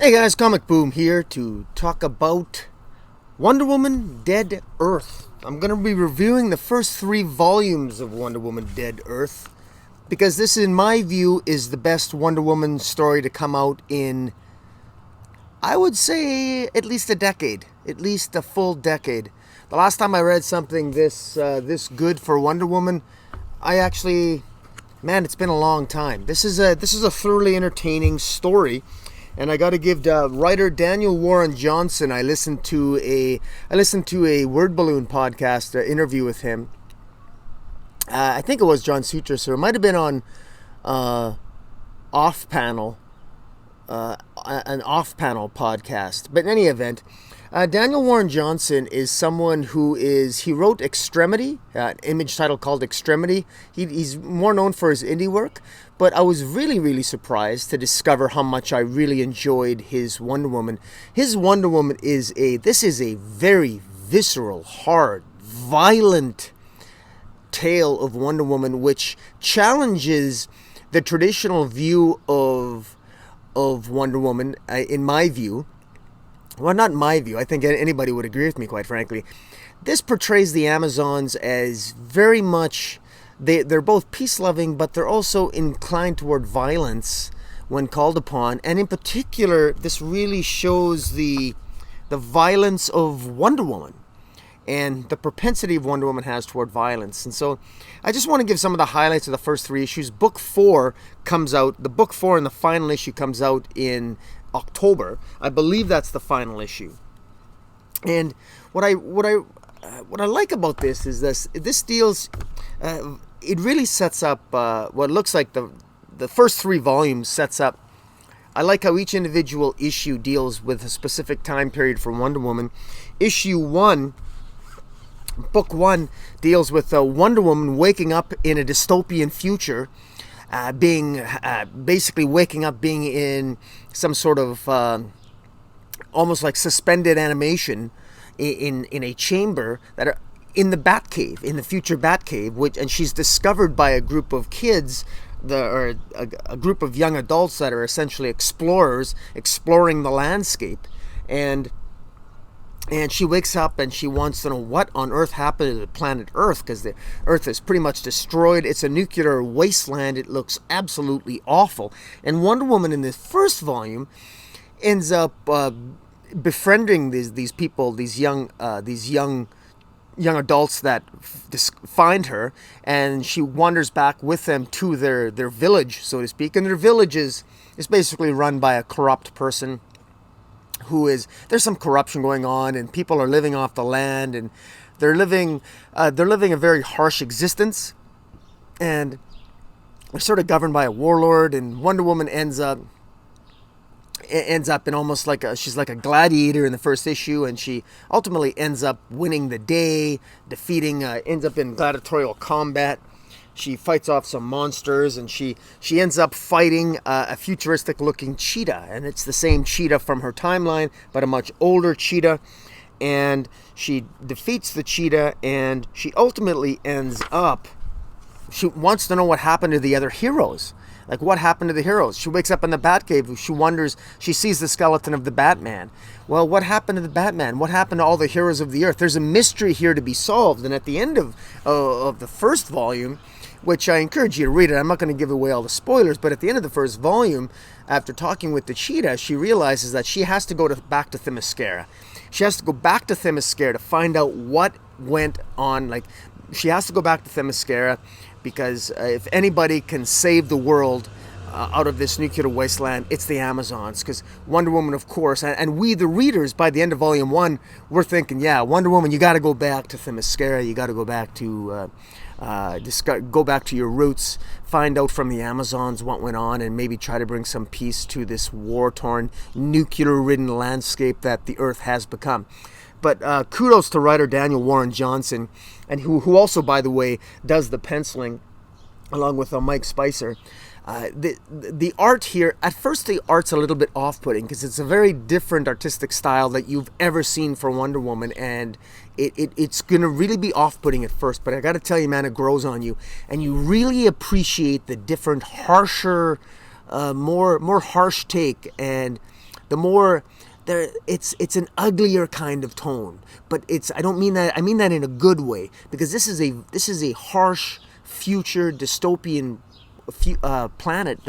Hey guys, Comic Boom here to talk about Wonder Woman Dead Earth. I'm going to be reviewing the first 3 volumes of Wonder Woman Dead Earth because this, in my view, is the best Wonder Woman story to come out in, I would say, at least a decade. At least a full decade. The last time I read something this good for Wonder Woman, it's been a long time. This is a thoroughly entertaining story. And I got to give writer Daniel Warren Johnson. I listened to a Word Balloon podcast interview with him. I think it was John Sutra, so it might have been on Off Panel, an Off Panel podcast. But in any event, Daniel Warren Johnson is someone he wrote Extremity, an Image title called Extremity. He's more known for his indie work. But I was really, really surprised to discover how much I really enjoyed his Wonder Woman. His Wonder Woman is a very visceral, hard, violent tale of Wonder Woman, which challenges the traditional view of Wonder Woman, in my view. Well, not my view. I think anybody would agree with me, quite frankly. This portrays the Amazons as very much... They're both peace-loving, but they're also inclined toward violence when called upon. And in particular, this really shows the violence of Wonder Woman and the propensity of Wonder Woman has toward violence. And so I just want to give some of the highlights of the first 3 issues. Book 4 comes out. The book 4 and the final issue comes out in October. I believe that's the final issue. And what I like about this is this deals... it really sets up what looks like the first 3 volumes sets up. I like how each individual issue deals with a specific time period for Wonder Woman. Issue 1, book 1, deals with Wonder Woman waking up in a dystopian future, basically waking up being in some sort of almost like suspended animation in a chamber in the Batcave, in the future Batcave, and she's discovered by a group of kids, a group of young adults that are essentially explorers, exploring the landscape, and she wakes up and she wants to know what on earth happened to the planet Earth, because the Earth is pretty much destroyed. It's a nuclear wasteland. It looks absolutely awful. And Wonder Woman in the first volume ends up befriending these people, these young adults that find her, and she wanders back with them to their village, so to speak. And their village is basically run by a corrupt person there's some corruption going on, and people are living off the land, and they're living a very harsh existence, and they're sort of governed by a warlord. And Wonder Woman ends up in almost like she's like a gladiator in the first issue, and she ultimately ends up winning the day, ends up in gladiatorial combat. She fights off some monsters, and she ends up fighting a futuristic looking cheetah, and it's the same cheetah from her timeline, but a much older cheetah. And she defeats the cheetah, and she ultimately she wants to know what happened to the other heroes. Like, what happened to the heroes? She wakes up in the Batcave. She wonders, she sees the skeleton of the Batman. Well, what happened to the Batman? What happened to all the heroes of the Earth? There's a mystery here to be solved. And at the end of the first volume, which I encourage you to read it, I'm not going to give away all the spoilers, but at the end of the first volume, after talking with the cheetah, she realizes that she has to go back to Themyscira. She has to go back to Themyscira to find out what went on. Like, she has to go back to Themyscira, because if anybody can save the world out of this nuclear wasteland, it's the Amazons. Because Wonder Woman, of course, and we, the readers, by the end of Volume 1, we're thinking, yeah, Wonder Woman, you got to go back to Themyscira. You got to go back to go back to your roots, find out from the Amazons what went on, and maybe try to bring some peace to this war-torn, nuclear-ridden landscape that the Earth has become. But kudos to writer Daniel Warren Johnson, and who also, by the way, does the penciling, along with Mike Spicer. The art here, at first the art's a little bit off-putting, because it's a very different artistic style that you've ever seen for Wonder Woman, and it's going to really be off-putting at first, but I got to tell you, man, it grows on you, and you really appreciate the different, harsher, more harsh take, and the more there, it's an uglier kind of tone. But I don't mean that. I mean that in a good way, because this is a harsh future dystopian planet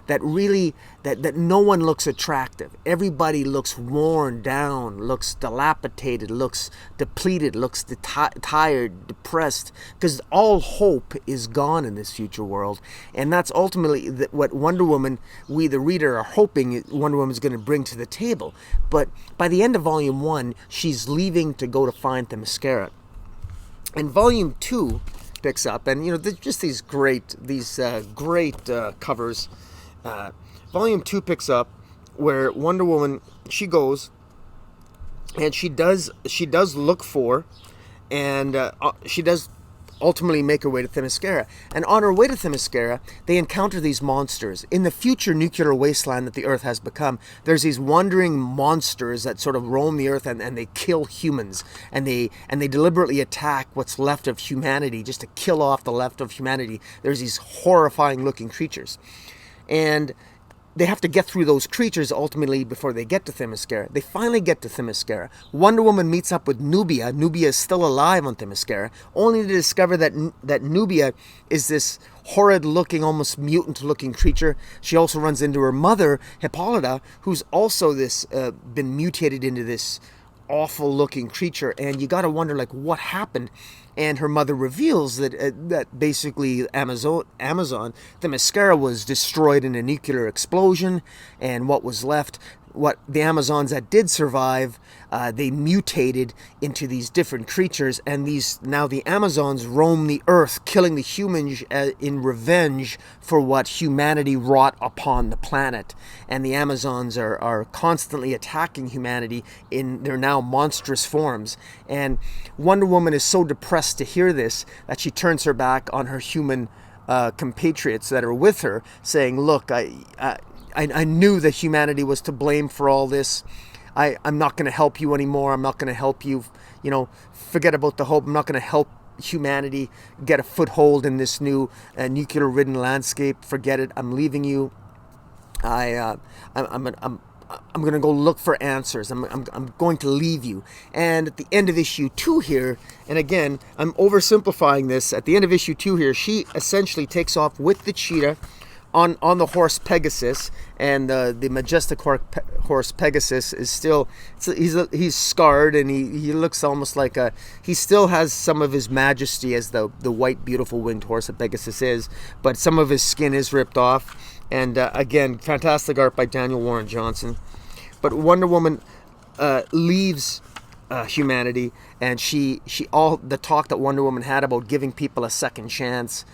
that really that no one looks attractive. Everybody looks worn down, looks dilapidated, looks depleted, looks tired, depressed, because all hope is gone in this future world. And that's ultimately what Wonder Woman, we the reader, are hoping Wonder Woman is going to bring to the table. But by the end of Volume 1, she's leaving to go to find Themyscira. And Volume 2 picks up, and there's just these great covers. Volume 2 picks up where Wonder Woman, she goes and she does look for, and she does ultimately make her way to Themyscira. And on her way to Themyscira, they encounter these monsters. In the future nuclear wasteland that the Earth has become, there's these wandering monsters that sort of roam the Earth, and they kill humans, and they deliberately attack what's left of humanity, just to kill off the left of humanity. There's these horrifying looking creatures. And they have to get through those creatures ultimately before they get to Themyscira. They finally get to Themyscira. Wonder Woman meets up with Nubia. Nubia is still alive on Themyscira, only to discover that Nubia is this horrid-looking, almost mutant-looking creature. She also runs into her mother, Hippolyta, who's also been mutated into this awful-looking creature. And you got to wonder, what happened? And her mother reveals that basically Amazon, Themyscira, was destroyed in a nuclear explosion, and what was left, what the Amazons that did survive, they mutated into these different creatures, and now the Amazons roam the earth, killing the humans in revenge for what humanity wrought upon the planet. And the Amazons are constantly attacking humanity in their now monstrous forms. And Wonder Woman is so depressed to hear this that she turns her back on her human compatriots that are with her, saying, "Look, I knew that humanity was to blame for all this. I'm not going to help you anymore. I'm not going to help you, forget about the hope. I'm not going to help humanity get a foothold in this new nuclear-ridden landscape. Forget it. I'm leaving you. I'm going to go look for answers. I'm going to leave you." And at the end of issue 2 here, and again, I'm oversimplifying this, at the end of issue 2 here, she essentially takes off with the cheetah on the horse Pegasus, and the majestic horse Pegasus is still, he's scarred, and he looks almost like he still has some of his majesty as the white beautiful winged horse that Pegasus is, but some of his skin is ripped off. And again, fantastic art by Daniel Warren Johnson. But Wonder Woman leaves humanity, and she all the talk that Wonder Woman had about giving people a second chance,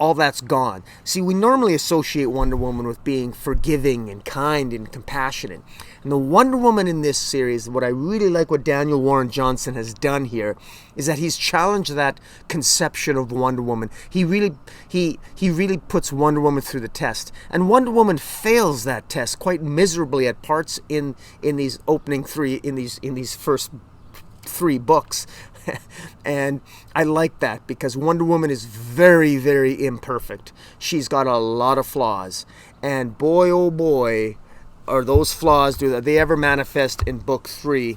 all that's gone. See, we normally associate Wonder Woman with being forgiving and kind and compassionate. And the Wonder Woman in this series, what I really like what Daniel Warren Johnson has done here, is that he's challenged that conception of Wonder Woman. He really puts Wonder Woman through the test. And Wonder Woman fails that test quite miserably at parts in these opening three, in these first 3 books. And I like that, because Wonder Woman is very, very imperfect. She's got a lot of flaws, and boy oh boy are those flaws, do they ever manifest in book 3,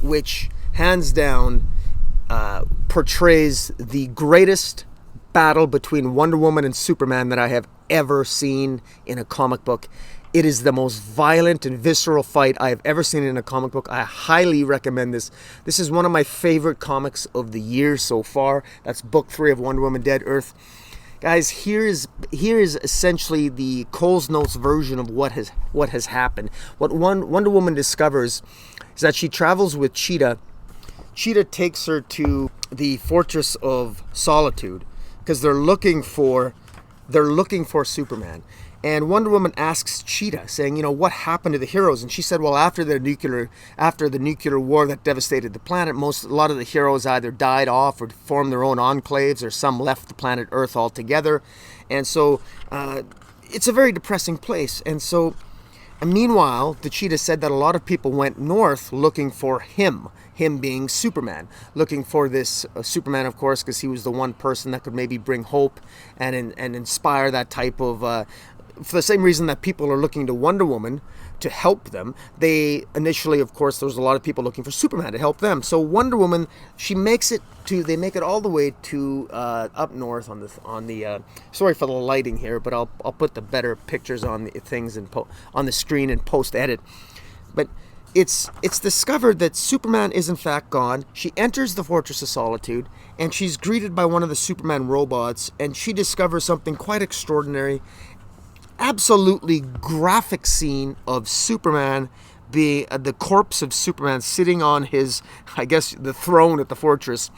which hands down portrays the greatest battle between Wonder Woman and Superman that I have ever seen in a comic book. It is the most violent and visceral fight I have ever seen in a comic book. I highly recommend this. This is one of my favorite comics of the year so far. That's book 3 of Wonder Woman Dead Earth. Guys, here is essentially the Cole's Notes version of what has happened. What Wonder Woman discovers is that she travels with Cheetah. Cheetah takes her to the Fortress of Solitude because they're looking for Superman. And Wonder Woman asks Cheetah, saying, what happened to the heroes? And she said, well, after the nuclear war that devastated the planet, a lot of the heroes either died off or formed their own enclaves, or some left the planet Earth altogether. And so it's a very depressing place. And meanwhile, the Cheetah said that a lot of people went north looking for him being Superman, looking for this Superman, of course, because he was the one person that could maybe bring hope and inspire that type of for the same reason that people are looking to Wonder Woman to help them, they initially, of course, there was a lot of people looking for Superman to help them. So Wonder Woman, they make it all the way to up north on the sorry for the lighting here, but I'll put the better pictures on the things and on the screen and post edit. But it's discovered that Superman is in fact gone. She enters the Fortress of Solitude, and she's greeted by one of the Superman robots, and she discovers something quite extraordinary. Absolutely graphic scene of Superman being the corpse of Superman sitting on his, I guess, the throne at the fortress,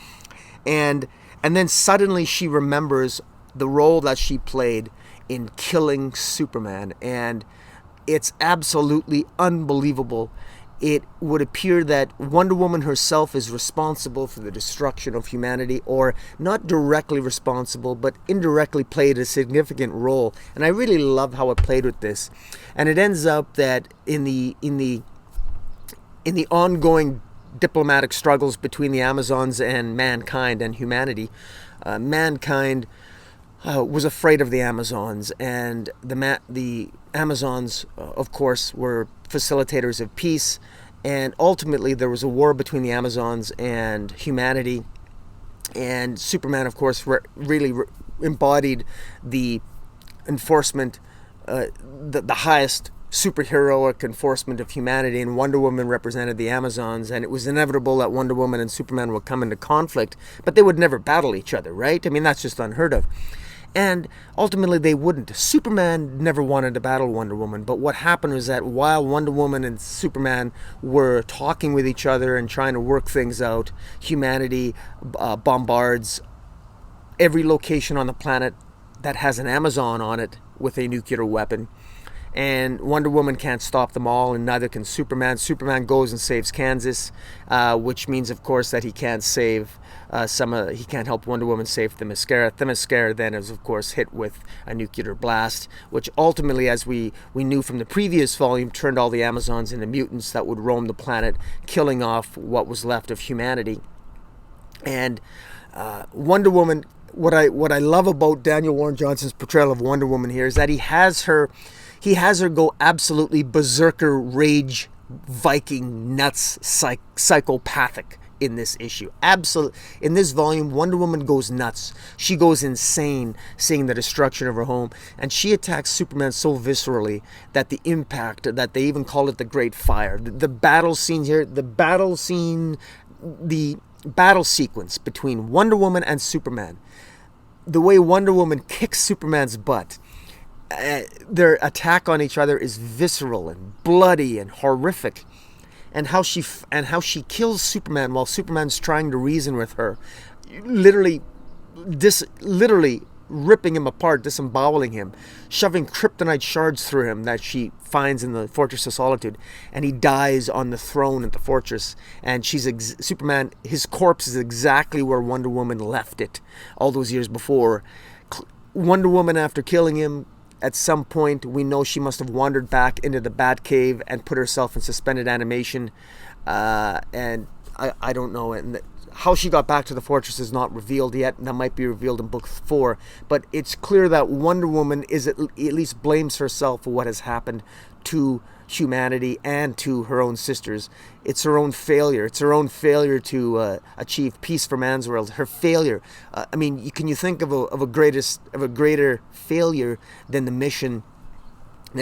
and then suddenly she remembers the role that she played in killing Superman, and it's absolutely unbelievable. It would appear that Wonder Woman herself is responsible for the destruction of humanity, or not directly responsible, but indirectly played a significant role. And I really love how it played with this. And it ends up that in the ongoing diplomatic struggles between the Amazons and mankind and humanity, mankind was afraid of the Amazons, and the Amazons, of course, were facilitators of peace, and ultimately there was a war between the Amazons and humanity, and Superman, of course, really embodied the enforcement, the highest superheroic enforcement of humanity, and Wonder Woman represented the Amazons, and it was inevitable that Wonder Woman and Superman would come into conflict, but they would never battle each other, right? I mean, that's just unheard of. And ultimately they wouldn't. Superman never wanted to battle Wonder Woman, but what happened was that while Wonder Woman and Superman were talking with each other and trying to work things out, humanity bombards every location on the planet that has an Amazon on it with a nuclear weapon. And Wonder Woman can't stop them all, and neither can Superman. Superman goes and saves Kansas, which means, of course, that he can't save he can't help Wonder Woman save Themyscira. Themyscira then is, of course, hit with a nuclear blast, which ultimately, as we knew from the previous volume, turned all the Amazons into mutants that would roam the planet, killing off what was left of humanity. And Wonder Woman, what I love about Daniel Warren Johnson's portrayal of Wonder Woman here is that he has her go absolutely berserker, rage, Viking, nuts, psychopathic in this issue. In this volume, Wonder Woman goes nuts. She goes insane seeing the destruction of her home, and she attacks Superman so viscerally that the impact, that they even call it the Great Fire. The battle scene here, the battle sequence between Wonder Woman and Superman, the way Wonder Woman kicks Superman's butt, their attack on each other is visceral and bloody and horrific, and how she kills Superman while Superman's trying to reason with her, literally ripping him apart, disemboweling him, shoving kryptonite shards through him that she finds in the Fortress of Solitude, and he dies on the throne at the fortress. And Superman, his corpse is exactly where Wonder Woman left it all those years before. Wonder Woman, after killing him, at some point, we know she must have wandered back into the Batcave and put herself in suspended animation. And I don't know. And how she got back to the fortress is not revealed yet. And that might be revealed in book 4. But it's clear that Wonder Woman at least blames herself for what has happened to humanity and to her own sisters. It's her own failure. It's her own failure to achieve peace for man's world. Her failure. I mean, can you think of a greater failure than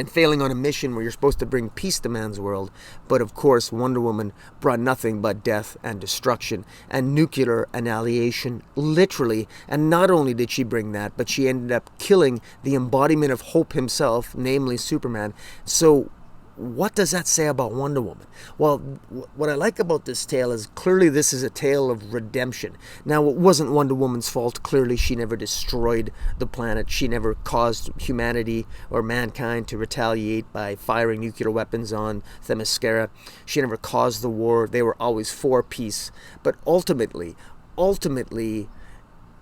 failing on a mission where you're supposed to bring peace to man's world? But of course, Wonder Woman brought nothing but death and destruction and nuclear annihilation, literally. And not only did she bring that, but she ended up killing the embodiment of hope himself, namely Superman. So what does that say about Wonder Woman? Well, what I like about this tale is clearly this is a tale of redemption. Now, it wasn't Wonder Woman's fault. Clearly, she never destroyed the planet. She never caused humanity or mankind to retaliate by firing nuclear weapons on Themyscira. She never caused the war. They were always for peace. But ultimately,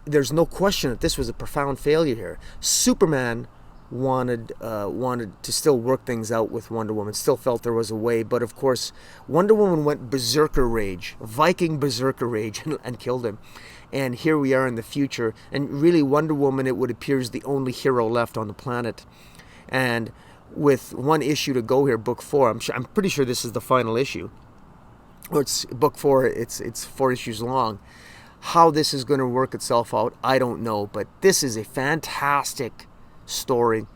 there's no question that this was a profound failure here. Superman wanted to still work things out with Wonder Woman, still felt there was a way, but of course Wonder Woman went berserker rage, Viking berserker rage, and killed him. And here we are in the future, and really Wonder Woman, it would appear, is the only hero left on the planet. And with one issue to go here, book 4, I'm pretty sure this is the final issue. Or it's book 4, it's 4 issues long. How this is going to work itself out, I don't know. But this is a fantastic story.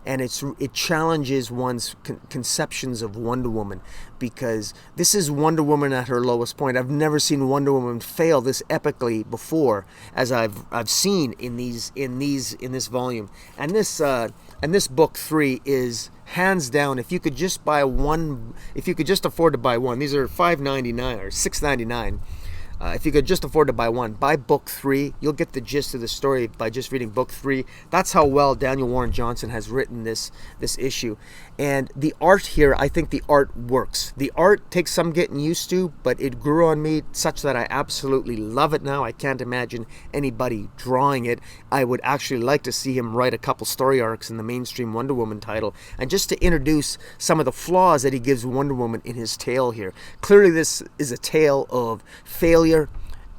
And it challenges one's conceptions of Wonder Woman, because this is Wonder Woman at her lowest point. I've never seen Wonder Woman fail this epically before, as I've seen in this volume. And this book 3 is hands down. If you could just afford to buy one, these are $5.99 or $6.99. If you could just afford to buy one, buy book 3. You'll get the gist of the story by just reading book 3. That's how well Daniel Warren Johnson has written this issue. And the art here, I think the art works. The art takes some getting used to, but it grew on me such that I absolutely love it now. I can't imagine anybody drawing it. I would actually like to see him write a couple story arcs in the mainstream Wonder Woman title, and just to introduce some of the flaws that he gives Wonder Woman in his tale here. Clearly this is a tale of failure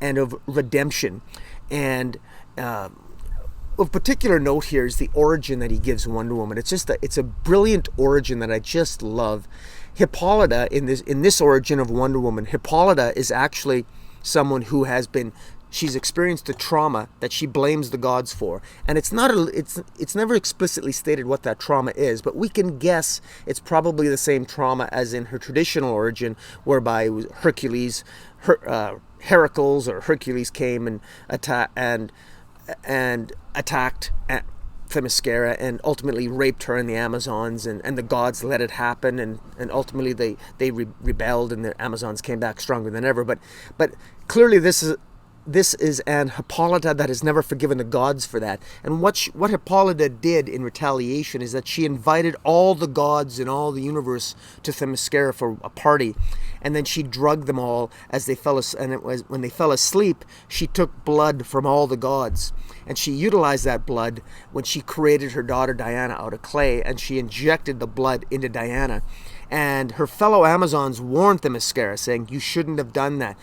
and of redemption. And of particular note here is the origin that he gives Wonder Woman. It's a brilliant origin that I just love. Hippolyta, in this origin of Wonder Woman, Hippolyta is actually someone who she's experienced a trauma that she blames the gods for, and it's never explicitly stated what that trauma is, but we can guess it's probably the same trauma as in her traditional origin, whereby it was Heracles or Hercules came and attacked Themyscira and ultimately raped her and the Amazons, and the gods let it happen, and ultimately they rebelled, and the Amazons came back stronger than ever. But clearly this is an Hippolyta that has never forgiven the gods for that. And what Hippolyta did in retaliation is that she invited all the gods in all the universe to Themyscira for a party, and then she drugged them all as they fell when they fell asleep. She took blood from all the gods, and she utilized that blood when she created her daughter Diana out of clay, and she injected the blood into Diana. And her fellow Amazons warned Themyscira, saying, "You shouldn't have done that.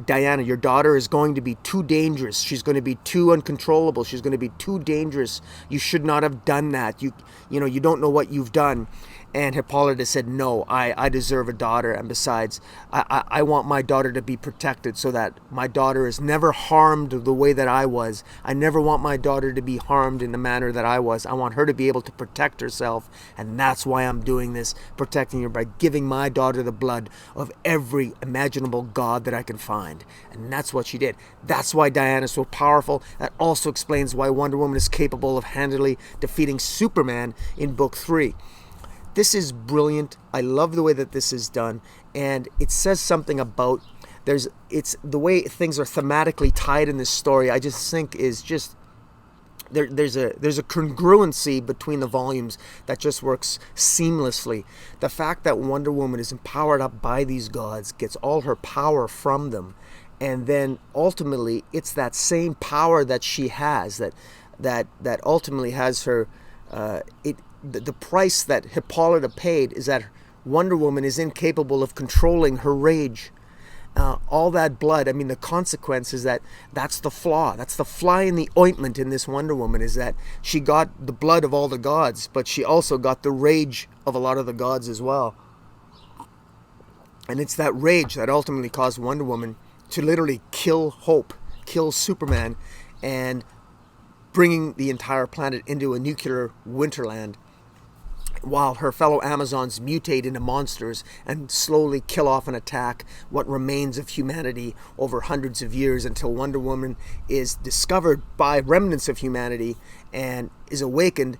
Diana, your daughter, is going to be too dangerous. She's going to be too uncontrollable. She's going to be too dangerous. You should not have done that. You don't know what you've done." And Hippolyta said, "No, I deserve a daughter, and besides, I want my daughter to be protected so that my daughter is never harmed the way that I was. I never want my daughter to be harmed in the manner that I was. I want her to be able to protect herself, and that's why I'm doing this, protecting her by giving my daughter the blood of every imaginable god that I can find." And that's what she did. That's why Diana is so powerful. That also explains why Wonder Woman is capable of handily defeating Superman in book 3. This is brilliant. I love the way that this is done, and it says something about it's the way things are thematically tied in this story. I just think is just there's a congruency between the volumes that just works seamlessly. The fact that Wonder Woman is empowered up by these gods, gets all her power from them, and then ultimately it's that same power that she has that ultimately has her the price that Hippolyta paid is that Wonder Woman is incapable of controlling her rage. All that blood, I mean, the consequence is that's the flaw. That's the fly in the ointment in this Wonder Woman, is that she got the blood of all the gods, but she also got the rage of a lot of the gods as well. And it's that rage that ultimately caused Wonder Woman to literally kill Hope, kill Superman, and bringing the entire planet into a nuclear winterland, while her fellow Amazons mutate into monsters and slowly kill off and attack what remains of humanity over hundreds of years, until Wonder Woman is discovered by remnants of humanity and is awakened,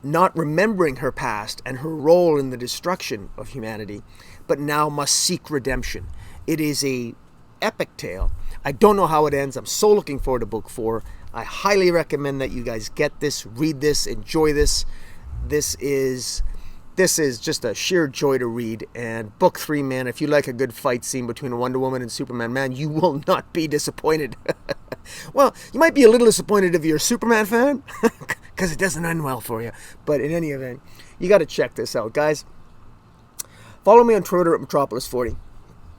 not remembering her past and her role in the destruction of humanity, but now must seek redemption. It is a epic tale. I don't know how it ends. I'm so looking forward to book 4. I highly recommend that you guys get this, read this, enjoy this. This is just a sheer joy to read. And book 3, man, if you like a good fight scene between Wonder Woman and Superman, man, you will not be disappointed. Well, you might be a little disappointed if you're a Superman fan, because it doesn't end well for you. But in any event, you got to check this out, guys. Follow me on Twitter at Metropolis40.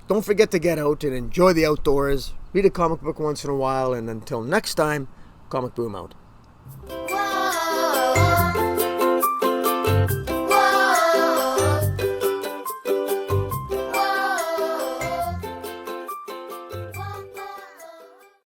Don't forget to get out and enjoy the outdoors. Read a comic book once in a while. And until next time, Comic Boom out.